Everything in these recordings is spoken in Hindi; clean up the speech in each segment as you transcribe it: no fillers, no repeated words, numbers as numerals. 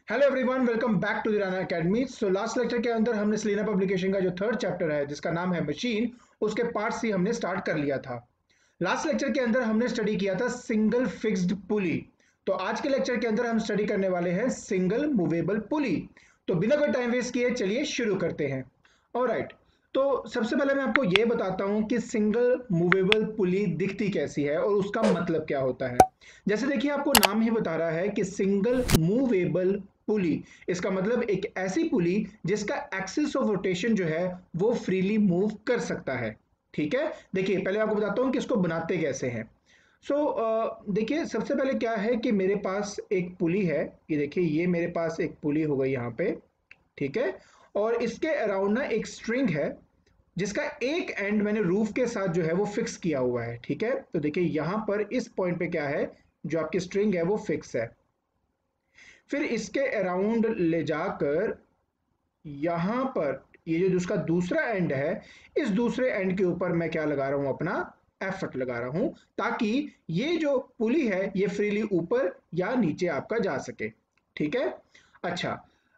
Hello everyone, welcome back to the Rana academy. So last lecture के अंदर हमने सेलेना पब्लिकेशन का जो थर्ड चैप्टर है जिसका नाम है मशीन, उसके पार्ट्स ही हमने स्टार्ट कर लिया था। लास्ट लेक्चर के अंदर हमने स्टडी किया था सिंगल फिक्स्ड पुली। तो आज के लेक्चर के अंदर हम स्टडी करने वाले हैं सिंगल मूवेबल पुली। तो बिना कोई टाइम वेस्ट किए चलिए शुरू करते हैं। ऑलराइट, तो सबसे पहले मैं आपको ये बताता हूं कि सिंगल मूवेबल पुली दिखती कैसी है और उसका मतलब क्या होता है। जैसे देखिए, आपको नाम ही बता रहा है कि सिंगल मूवेबल पुली। इसका मतलब एक ऐसी पुली जिसका एक्सिस ऑफ रोटेशन जो है वो फ्रीली मूव कर सकता है। ठीक है, देखिए पहले आपको बताता हूं कि इसको बनाते कैसे हैं। देखिए, सबसे पहले क्या है कि मेरे पास एक पुली है। ये देखिए, ये मेरे पास एक पुली हो गई यहाँ पे। ठीक है, और इसके अराउंड ना एक स्ट्रिंग है जिसका एक एंड मैंने रूफ के साथ जो है वो फिक्स किया हुआ है। ठीक है, तो देखिए यहाँ पर इस पॉइंट पे क्या है, जो आपकी स्ट्रिंग है वो फिक्स है। फिर इसके अराउंड ले जाकर यहां पर ये जो उसका दूसरा एंड है, इस दूसरे एंड के ऊपर मैं क्या लगा रहा हूं, अपना एफर्ट लगा रहा हूं, ताकि ये जो पुली है ये फ्रीली ऊपर या नीचे आपका जा सके। ठीक है, अच्छा।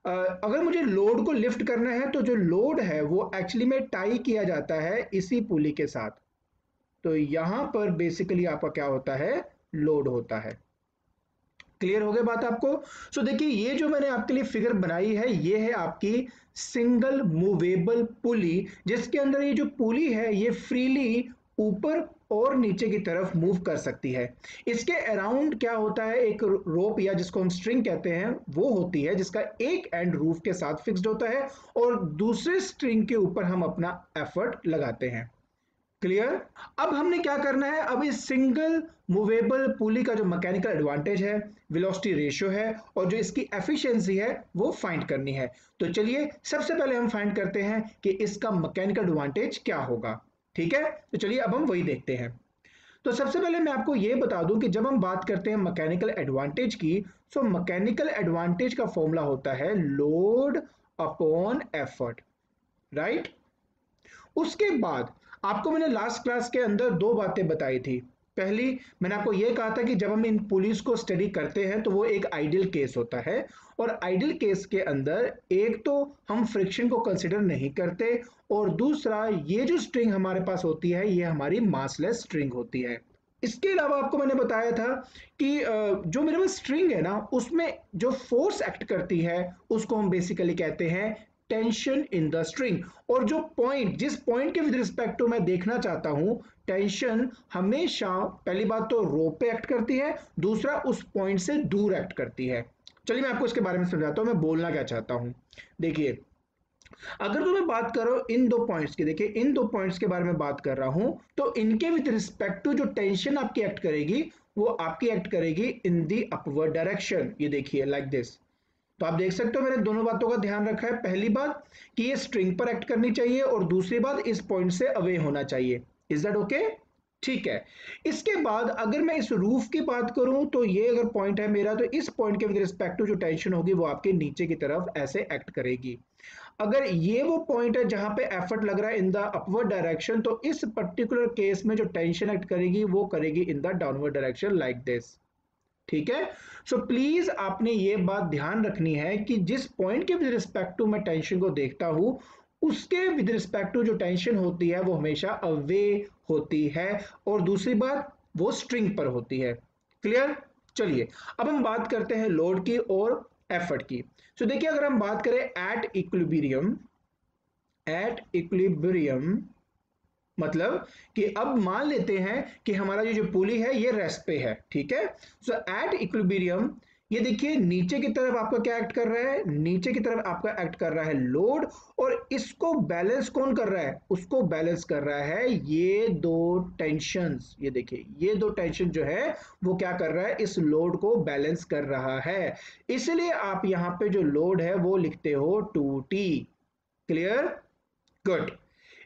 अगर मुझे लोड को लिफ्ट करना है तो जो लोड है वो एक्चुअली में टाई किया जाता है इसी पुली के साथ। तो यहां पर बेसिकली आपका क्या होता है, लोड होता है। क्लियर हो गया बात आपको। देखिए, ये जो मैंने आपके लिए फिगर बनाई है ये है आपकी सिंगल मूवेबल पुली, जिसके अंदर ये जो पुली है ये फ्रीली ऊपर और नीचे की तरफ मूव कर सकती है। इसके अराउंड क्या होता है, एक रोप या जिसको हम स्ट्रिंग कहते हैं वो होती है, जिसका एक एंड रूफ के साथ फिक्स्ड होता है और दूसरे स्ट्रिंग के ऊपर हम अपना एफर्ट लगाते हैं। क्लियर। अब हमने क्या करना है, अब इस सिंगल मूवेबल पुली का जो मैकेनिकल एडवांटेज है, वेलोसिटी रेशियो है और जो इसकी एफिशिएंसी है वो फाइंड करनी है। तो चलिए सबसे पहले हम फाइंड करते हैं कि इसका मैकेनिकल एडवांटेज क्या होगा। ठीक है, तो चलिए अब हम वही देखते हैं। तो सबसे पहले मैं आपको ये बता दूं कि जब हम बात करते हैं मैकेनिकल एडवांटेज की, मैकेनिकल एडवांटेज का फॉर्मूला होता है लोड अपॉन एफर्ट। राइट। उसके बाद आपको मैंने लास्ट क्लास के अंदर दो बातें बताई थी। पहली, मैंने आपको यह कहा था कि जब हम इन पुलिस को स्टडी करते हैं तो वो एक आइडियल केस होता है, और आइडियल केस के अंदर एक तो हम फ्रिक्शन को कंसिडर नहीं करते, और दूसरा ये जो स्ट्रिंग हमारे पास होती है ये हमारी मासलेस स्ट्रिंग होती है। इसके अलावा आपको मैंने बताया था कि जो मेरे पास स्ट्रिंग है ना उसमें जो फोर्स एक्ट करती है उसको हम बेसिकली कहते हैं टेंशन इन द स्ट्रिंग। और जो पॉइंट, जिस पॉइंट के विद रिस्पेक्ट टू मैं देखना चाहता हूं टेंशन, हमेशा पहली बात तो रो पे एक्ट करती है, दूसरा उस पॉइंट से दूर एक्ट करती है। चलिए मैं आपको इसके बारे में समझाता हूं मैं बोलना क्या चाहता हूं। देखिए, अगर तो मैं बात करो इन दो पॉइंट्स की, देखिए इन दो पॉइंट्स के बारे में बात कर रहा हूं, तो इनके विद रिस्पेक्ट टू जो टेंशन आपकी एक्ट करेगी वो आपकी एक्ट करेगी इन दी अपवर्ड डायरेक्शन। ये देखिए लाइक दिस। तो आप देख सकते हो मैंने दोनों बातों का ध्यान रखा है। पहली बात कि ये स्ट्रिंग पर एक्ट करनी चाहिए और दूसरी बात इस पॉइंट से अवे होना चाहिए। Is that okay? ठीक है। इसके बाद अगर मैं इस रूफ की बात करूं तो ये अगर पॉइंट है मेरा, तो इस पॉइंट के विद रिस्पेक्ट टू जो टेंशन होगी वो आपके नीचे की तरफ ऐसे एक्ट करेगी। अगर ये वो पॉइंट है जहां पे एफर्ट लग रहा है इन द अपवर्ड डायरेक्शन, तो इस पर्टिकुलर केस में जो टेंशन एक्ट करेगी वो करेगी in the downward direction like this. ठीक है। प्लीज आपने ये बात ध्यान रखनी है कि जिस पॉइंट के विद रिस्पेक्ट टू मैं टेंशन को देखता हूं उसके विद रिस्पेक्ट टू जो टेंशन होती है वो हमेशा अवे होती है, और दूसरी बात वो स्ट्रिंग पर होती है। क्लियर। चलिए अब हम बात करते हैं लोड की और एफर्ट की। देखिए, अगर हम बात करें एट इक्विलिब्रियम मतलब कि अब मान लेते हैं कि हमारा जो पुली है ये रेस्ट पे है। ठीक है, एट इक्विलिब्रियम ये देखिए नीचे की तरफ आपका क्या एक्ट कर रहा है, नीचे की तरफ आपका एक्ट कर रहा है लोड, और इसको बैलेंस कौन कर रहा है, उसको बैलेंस कर रहा है ये दो टेंशंस। ये देखिए ये दो टेंशन जो है वो क्या कर रहा है, इस लोड को बैलेंस कर रहा है। इसलिए आप यहां पे जो लोड है वो लिखते हो 2T। क्लियर। गुड।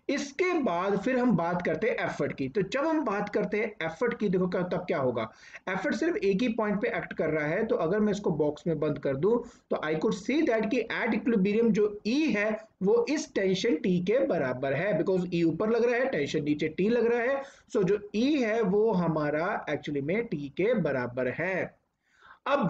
इसके बाद फिर हम बात करते हैं एफर्ट की। तो जब हम बात करते हैं एफर्ट की, देखो क्या तब क्या होगा, एफर्ट सिर्फ एक ही पॉइंट पे एक्ट कर रहा है। तो अगर मैं इसको बॉक्स में बंद कर दूं तो आई कुड सी दैट कि एट इक्विलिब्रियम जो ई है वो इस टेंशन टी के बराबर है, बिकॉज ई ऊपर लग रहा है टेंशन नीचे टी लग रहा है। जो ई है वो हमारा एक्चुअली में टी के बराबर है। अब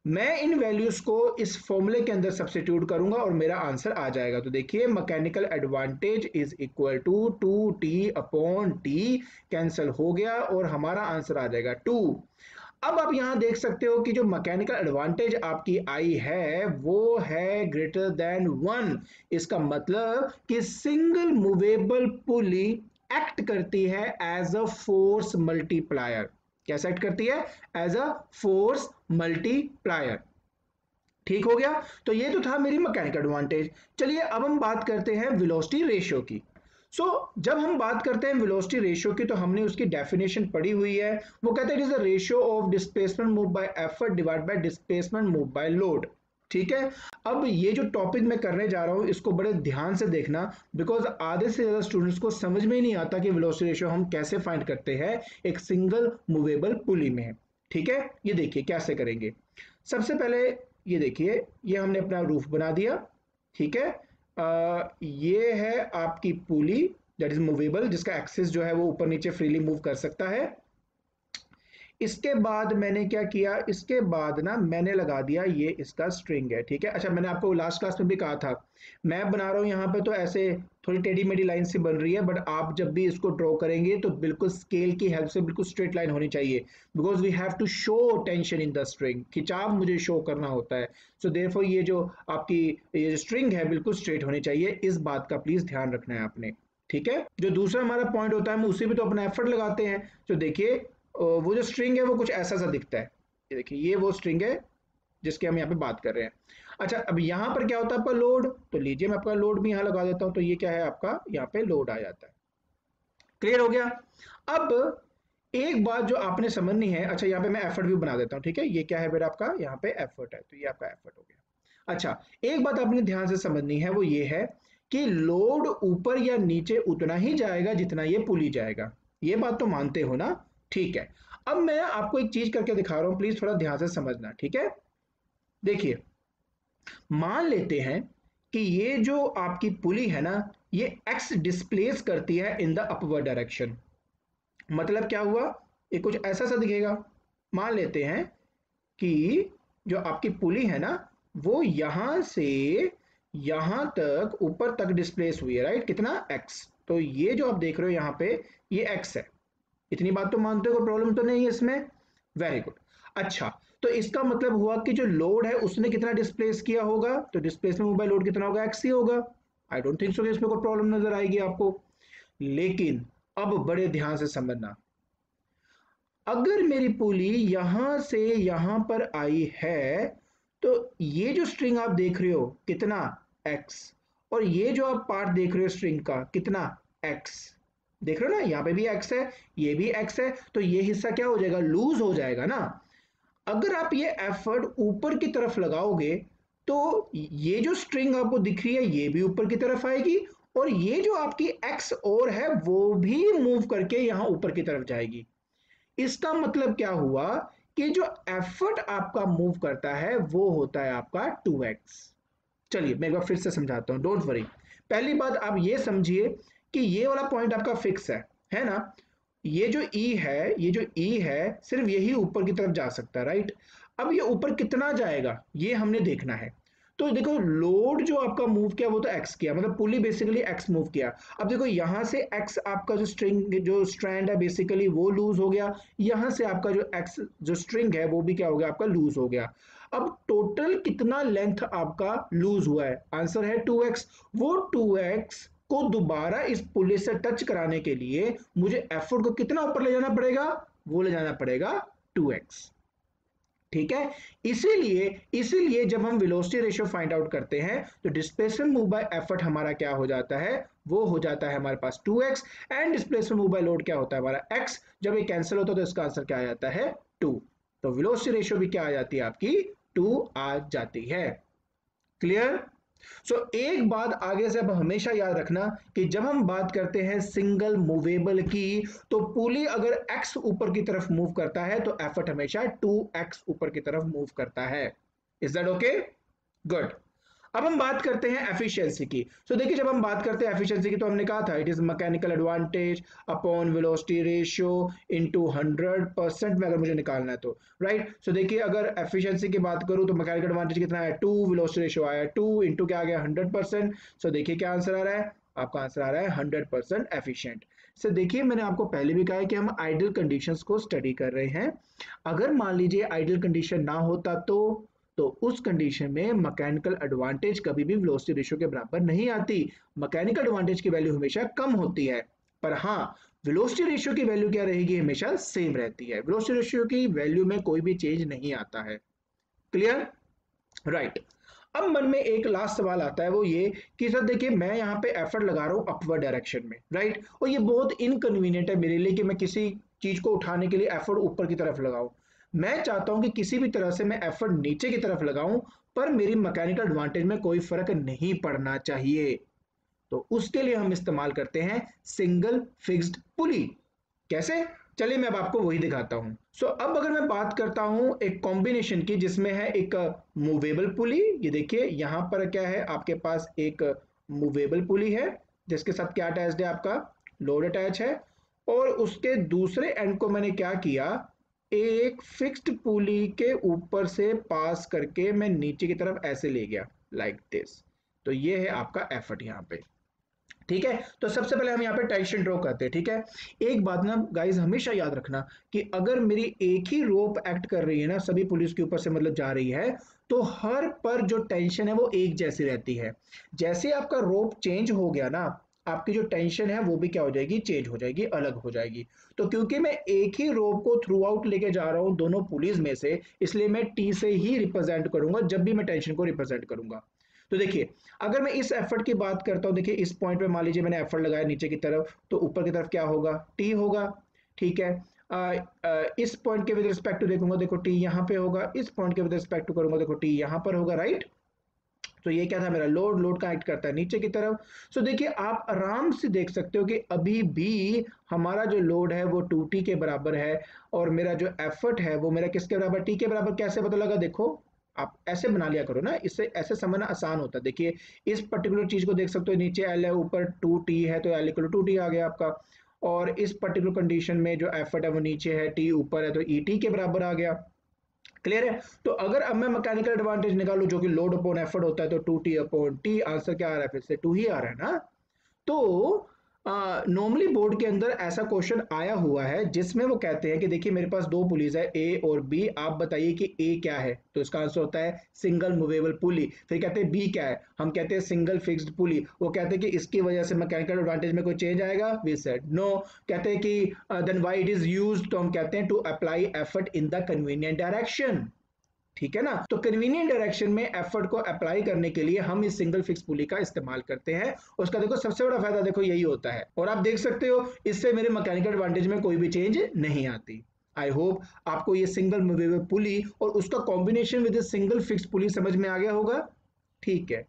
मैं इन वैल्यूज को इस फॉर्मूले के अंदर सब्स्टिट्यूट करूंगा और मेरा आंसर आ जाएगा। तो देखिए mechanical advantage is equal to 2t upon t, cancel हो गया और हमारा आंसर आ जाएगा 2। अब आप यहां देख सकते हो कि जो मैकेनिकल एडवांटेज आपकी आई है वो है ग्रेटर देन 1। इसका मतलब कि सिंगल मूवेबल पुली एक्ट करती है एज अ फोर्स मल्टीप्लायर। कैसे एक्ट करती है? As a force multiplier. ठीक हो गया। तो ये तो था मेरी मैकेनिकल एडवांटेज। चलिए अब हम बात करते हैं वेलोसिटी रेशियो की। जब हम बात करते हैं वेलोसिटी रेशियो की तो हमने उसकी डेफिनेशन पढ़ी हुई है। वो कहते हैं it is the ratio of displacement move by effort divide by displacement move by load. ठीक है। अब ये जो टॉपिक मैं करने जा रहा हूं इसको बड़े ध्यान से देखना, बिकॉज आधे से ज्यादा स्टूडेंट्स को समझ में ही नहीं आता कि वेलोसिटी रेशियो हम कैसे फाइंड करते हैं एक सिंगल मूवेबल पुली में। ठीक है, ये देखिए कैसे करेंगे। सबसे पहले ये देखिए, ये हमने अपना रूफ बना दिया। ठीक है। ये है आपकी पुली दैट इज मूवेबल, जिसका एक्सिस जो है वो ऊपर नीचे फ्रीली मूव कर सकता है। इसके बाद मैंने क्या किया, इसके बाद ना मैंने लगा दिया ये इसका स्ट्रिंग है। ठीक है। अच्छा, मैंने आपको लास्ट क्लास में भी कहा था मैं बना रहा हूं यहाँ पे तो ऐसे थोड़ी टेढ़ी मेढ़ी लाइन से बन रही है, बट आप जब भी इसको ड्रॉ करेंगे तो बिल्कुल स्केल की हेल्प से बिल्कुल स्ट्रेट लाइन होनी चाहिए, because we have to show tension in the string. खिंचाव मुझे शो करना होता है। सो देयरफॉर ये जो आपकी ये स्ट्रिंग है बिल्कुल स्ट्रेट होनी चाहिए। इस बात का प्लीज ध्यान रखना है आपने। ठीक है। जो दूसरा हमारा पॉइंट होता है हम उसी पे तो अपना एफर्ट लगाते हैं। तो देखिए वो जो स्ट्रिंग है वो कुछ ऐसा सा दिखता है। ये देखिए ये वो स्ट्रिंग है जिसकी हम यहाँ पे बात कर रहे हैं। अच्छा, अब यहाँ पर क्या होता है आपका लोड, तो लीजिए मैं आपका लोड भी यहाँ लगा देता हूँ। तो ये क्या है आपका, यहाँ पे लोड आ जाता है। क्लियर हो गया। अब एक बात जो आपने समझनी है, अच्छा यहाँ पे मैं एफर्ट भी बना देता हूँ। ठीक है, ये क्या है मेरा आपका, यहाँ पे एफर्ट है, तो ये आपका एफर्ट हो गया। अच्छा, एक बात आपने ध्यान से समझनी है वो ये है कि लोड ऊपर या नीचे उतना ही जाएगा जितना ये पुली जाएगा। ये बात तो मानते हो ना? ठीक है। अब मैं आपको एक चीज करके दिखा रहा हूं, प्लीज थोड़ा ध्यान से समझना। ठीक है। देखिए, मान लेते हैं कि ये जो आपकी पुली है ना, ये एक्स डिस्प्लेस करती है इन द अपवर्ड डायरेक्शन। मतलब क्या हुआ, ये कुछ ऐसा सा दिखेगा। मान लेते हैं कि जो आपकी पुली है ना वो यहां से यहां तक ऊपर तक डिस्प्लेस हुई है, राइट? कितना, एक्स। तो ये जो आप देख रहे हो यहां पे ये एक्स है। इतनी बात तो मानते हो, कोई प्रॉब्लम तो नहीं है इसमें? Very good. अच्छा, तो इसका मतलब हुआ कि जो लोड है उसने कितना डिस्प्लेस किया होगा, तो डिस्प्लेसमेंट बाय लोड कितना होगा, एक्स ही होगा। आई डोंट थिंक सो कि इसमें कोई प्रॉब्लम नजर आएगी आपको। लेकिन अब बड़े ध्यान से समझना, अगर मेरी पुली यहां से यहां पर आई है तो ये जो स्ट्रिंग आप देख रहे हो कितना, एक्स, और ये जो आप पार्ट देख रहे हो स्ट्रिंग का कितना, एक्स। देख रहे हो ना, यहाँ पे भी एक्स है, ये भी एक्स है, तो ये हिस्सा क्या हो जाएगा, लूज हो जाएगा ना। अगर आप ये एफर्ट ऊपर की तरफ लगाओगे तो ये जो स्ट्रिंग आपको दिख रही है ये भी ऊपर की तरफ आएगी, और ये जो आपकी एक्स और है वो भी मूव करके यहां ऊपर की तरफ जाएगी। इसका मतलब क्या हुआ कि जो एफर्ट आपका मूव करता है वो होता है आपका 2x। चलिए मैं एक बार फिर से समझाता हूं, डोंट वरी। पहली बात आप ये समझिए कि ये वाला पॉइंट आपका फिक्स है ना? ये जो ई है, ये जो ई है सिर्फ यही ऊपर की तरफ जा सकता है, राइट? अब ये ऊपर कितना जाएगा ये हमने देखना है। तो देखो लोड जो आपका मूव किया वो तो एक्स किया, मतलब पुली बेसिकली एक्स मूव किया। अब देखो यहां से एक्स आपका जो स्ट्रिंग जो स्ट्रैंड है बेसिकली वो लूज हो गया, यहां से आपका जो एक्स जो स्ट्रिंग है वो भी क्या हो गया, आपका लूज हो गया। अब टोटल कितना लेंथ आपका लूज हुआ है, आंसर है 2x। वो 2x को दोबारा इस पुली से टच कराने के लिए मुझे एफर्ट को कितना ऊपर ले जाना पड़ेगा, वो ले जाना पड़ेगा 2x। ठीक है। इसीलिए इसीलिए जब हम वेलोसिटी रेशियो फाइंड आउट करते हैं तो डिस्प्लेसमेंट मूव बाय एफर्ट हमारा क्या हो जाता है, वो हो जाता है हमारे पास 2x, and displacement move by load क्या होता है हमारा x। जब ये कैंसिल होता है तो इसका आंसर क्या आ जाता है, 2। तो वेलोसिटी रेशियो भी क्या आ जाती है आपकी, 2 आ जाती है। क्लियर? एक बात आगे से अब हमेशा याद रखना कि जब हम बात करते हैं सिंगल मूवेबल की, तो पुली अगर x ऊपर की तरफ मूव करता है तो एफर्ट हमेशा 2x ऊपर की तरफ मूव करता है। Is that okay? गुड। अब हम बात करते हैं एफिशिएंसी की। सो देखिए, जब हम बात करते हैं एफिशिएंसी की तो हमने कहा था it is mechanical advantage upon velocity ratio into 100% में अगर मुझे निकालना है तो, राइट। सो देखिए, अगर एफिशिएंसी की बात करूं तो मैकेनिकल एडवांटेज कितना है 2, वेलोसिटी रेशियो आया 2 इंटू क्या आ गया 100%। सो देखिए क्या आंसर आ रहा है, आपका आंसर आ रहा है 100% एफिशिएंट। सो देखिए, मैंने आपको पहले भी कहा है कि हम आइडियल कंडीशंस को स्टडी कर रहे हैं। अगर मान लीजिए आइडियल कंडीशन ना होता तो उस कंडीशन में मैकेनिकल एडवांटेज कभी भी वेलोसिटी रेशियो के बराबर नहीं आती। मैकेनिकल एडवांटेज की वैल्यू हमेशा कम होती है, पर हाँ, वेलोसिटी रेशियो की वैल्यू क्या रहेगी, हमेशा सेम रहती है। वेलोसिटी रेशियो की वैल्यू में कोई भी चेंज नहीं आता है। Clear, right. अब मन में एक लास्ट सवाल आता है, वो ये कि सर देखिए, मैं यहाँ पे एफर्ट लगा रहा हूँ अपवर्ड डायरेक्शन में, राइट, और ये बहुत इनकन्वीनियंट है मेरे लिए कि मैं किसी चीज को उठाने के लिए एफर्ट ऊपर की तरफ लगाऊं। मैं चाहता हूं कि किसी भी तरह से मैं एफर्ट नीचे की तरफ लगाऊं, पर मेरी मैकेनिकल एडवांटेज में कोई फर्क नहीं पड़ना चाहिए। तो उसके लिए हम इस्तेमाल करते हैं सिंगल फिक्स्ड पुली। कैसे, चलिए मैं अब आपको वही दिखाता हूं। अब अगर मैं बात करता हूं एक कॉम्बिनेशन की जिसमें है एक मूवेबल पुली, ये देखिए यहां पर क्या है, आपके पास एक मूवेबल पुली है जिसके साथ क्या अटैच्ड है, आपका लोड अटैच है, और उसके दूसरे एंड को मैंने क्या किया, एक फिक्स्ड पुली के ऊपर से पास करके मैं नीचे की तरफ ऐसे ले गया, लाइक दिस। तो ये है आपका एफर्ट यहाँ पे। ठीक है, तो सबसे पहले हम यहाँ पे टेंशन ड्रॉ करते हैं। ठीक है, एक बात ना गाइस हमेशा याद रखना कि अगर मेरी एक ही रोप एक्ट कर रही है ना, सभी पुलिस के ऊपर से मतलब जा रही है, तो हर पर जो टेंशन है वो एक जैसी रहती है। जैसे आपका रोप चेंज हो गया ना, आपकी जो टेंशन है वो भी क्या हो जाएगी, चेंज हो जाएगी, अलग हो जाएगी। तो क्योंकि मैं एक ही रोप को थ्रू आउट लेके जा रहा हूं दोनों पुलिस में से, इसलिए मैं टी से ही रिप्रेजेंट करूंगा जब भी मैं टेंशन को रिप्रेजेंट करूंगा। तो देखिए, अगर मैं इस एफर्ट की बात करता हूं, देखिए इस पॉइंट पे मान लीजिए मैंने एफर्ट लगाया नीचे की तरफ, तो ऊपर की तरफ क्या होगा, टी होगा। ठीक है, इस पॉइंट के विद रिस्पेक्ट टू देखूंगा, देखो टी यहाँ पे होगा, इस पॉइंट के विद रिस्पेक्ट टू करूंगा, देखो टी यहाँ पर होगा, राइट। तो ये क्या था, मेरा लोड, लोड कनेक्ट करता है नीचे की तरफ। देखिए आप आराम से देख सकते हो कि अभी भी हमारा जो लोड है वो 2t के बराबर है, और मेरा जो एफर्ट है वो मेरा किसके बराबर, टी के बराबर। कैसे पता लगा, देखो आप ऐसे बना लिया करो ना, इससे ऐसे समझना आसान होता है। देखिए इस पर्टिकुलर चीज को देख सकते हो, नीचे एल है ऊपर 2t है, तो एल इक्वल टू 2t आ गया आपका। और इस पर्टिकुलर कंडीशन में जो एफर्ट है वो नीचे है, टी ऊपर है, तो ई टी के बराबर आ गया। क्लियर है। तो अगर अब मैं मैकेनिकल एडवांटेज निकालू जो कि लोड अपॉन एफर्ट होता है, तो 2t अपॉन टी, आंसर क्या आ रहा है, फिर से 2 ही आ रहा है ना। तो नॉर्मली बोर्ड के अंदर ऐसा क्वेश्चन आया हुआ है जिसमें वो कहते हैं कि देखिए मेरे पास दो पुलीज है ए और बी, आप बताइए कि ए क्या है, तो इसका आंसर होता है सिंगल मूवेबल पुली। फिर कहते हैं बी क्या है, हम कहते हैं सिंगल फिक्स्ड पुली। वो कहते हैं कि इसकी वजह से मैकेनिकल एडवांटेज में कोई चेंज आएगा, वी सेड नो। कहते हैं कि then why it is used, तो हम कहते हैं to apply effort in the convenient direction. ठीक है ना, तो कन्वीनियंट डायरेक्शन में एफर्ट को अप्लाई करने के लिए हम इस सिंगल फिक्स पुली का इस्तेमाल करते हैं। उसका देखो सबसे बड़ा फायदा देखो यही होता है, और आप देख सकते हो इससे मेरे मैकेनिकल एडवांटेज में कोई भी चेंज नहीं आती। आई होप आपको ये सिंगल मूवेबल पुली और उसका कॉम्बिनेशन विद सिंगल फिक्स पुली समझ में आ गया होगा। ठीक है,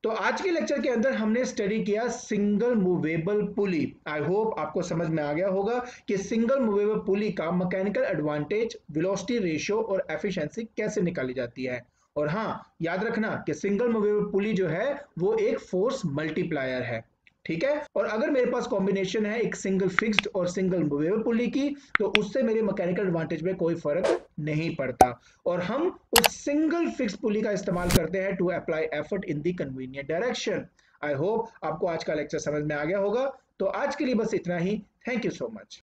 तो आज के लेक्चर के अंदर हमने स्टडी किया सिंगल मूवेबल पुली। आई होप आपको समझ में आ गया होगा कि सिंगल मूवेबल पुली का मैकेनिकल एडवांटेज, वेलोसिटी रेशियो और एफिशिएंसी कैसे निकाली जाती है। और हाँ, याद रखना कि सिंगल मूवेबल पुली जो है वो एक फोर्स मल्टीप्लायर है। ठीक है, और अगर मेरे पास कॉम्बिनेशन है एक सिंगल फिक्स्ड और सिंगल मूवेबल पुली की, तो उससे मेरे मैकेनिकल एडवांटेज में कोई फर्क नहीं पड़ता, और हम उस सिंगल फिक्स पुली का इस्तेमाल करते हैं to apply effort in the convenient direction. I hope आपको आज का लेक्चर समझ में आ गया होगा। तो आज के लिए बस इतना ही। Thank you so much.